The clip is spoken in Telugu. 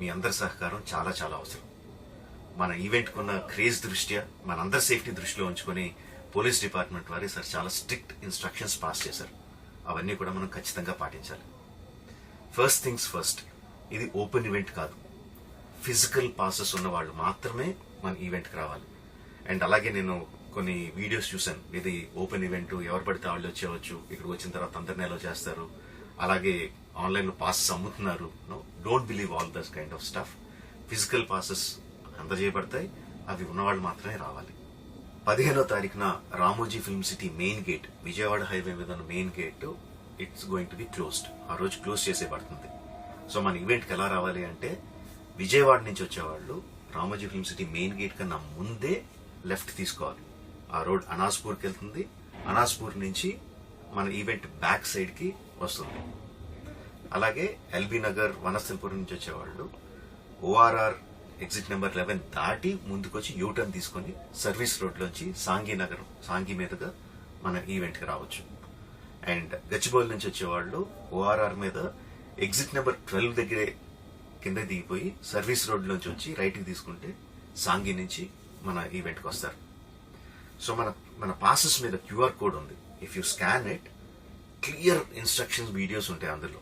మీ అందరి సహకారం చాలా చాలా అవసరం. మన ఈవెంట్కి ఉన్న క్రేజ్ దృష్ట్యా మనందరి సేఫ్టీ దృష్టిలో ఉంచుకొని పోలీస్ డిపార్ట్మెంట్ వారు సార్ చాలా స్ట్రిక్ట్ ఇన్స్ట్రక్షన్స్ పాస్ చేశారు. అవన్నీ కూడా మనం ఖచ్చితంగా పాటించాలి. ఫస్ట్ థింగ్స్ ఫస్ట్, ఇది ఓపెన్ ఈవెంట్ కాదు. ఫిజికల్ పాసెస్ ఉన్న వాళ్ళు మాత్రమే మన ఈవెంట్కి రావాలి. అండ్ అలాగే నేను కొన్ని వీడియోస్ చూశాను, ఇది ఓపెన్ ఈవెంట్, ఎవరు పడితే వాళ్ళు వచ్చేవచ్చు, ఇక్కడికి వచ్చిన తర్వాత అందరినీ ఎలా చేస్తారు, అలాగే ఆన్లైన్లో పాసెస్ అమ్ముతున్నారు. No, don't believe all this kind of stuff. Physical passes అందజేయబడతాయి, అవి ఉన్నవాళ్ళు మాత్రమే రావాలి. 15వ తారీఖున Ramoji film city main gate, Vijayawada highway మీద ఉన్న main gate, it's going to be closed. ఆ రోజు క్లోజ్ చేసేయబడుతుంది. సో మన ఈవెంట్కి ఎలా రావాలి అంటే, విజయవాడ నుంచి వచ్చేవాళ్ళు Ramoji film city main gate కన్నా ముందే లెఫ్ట్ తీసుకోవాలి. ఆ రోడ్ అనాస్పూర్కి వెళ్తుంది. అనాస్పూర్ నుంచి మన ఈవెంట్ బ్యాక్ సైడ్ కి వస్తుంది. అలాగే ఎల్బీ నగర్, వనస్థలిపురం నుంచి వచ్చేవాళ్ళు ఓఆర్ఆర్ ఎగ్జిట్ నెంబర్ 11 దాటి ముందుకొచ్చి యూటర్న్ తీసుకొని సర్వీస్ రోడ్ లోంచి సాంఘీ మీదుగా మన ఈవెంట్ కి రావచ్చు. అండ్ గచ్చిబౌలి నుంచి వచ్చేవాళ్ళు ఓఆర్ఆర్ మీద ఎగ్జిట్ నెంబర్ 12 దగ్గరే కింద దిగిపోయి సర్వీస్ రోడ్ నుంచి వచ్చి రైట్ కి తీసుకుంటే సాంఘీ నుంచి మన ఈవెంట్ కి వస్తారు. సో మన పాసెస్ మీద క్యూఆర్ కోడ్ ఉంది. If you scan it, clear instructions videos ఉంటాయి అందులో.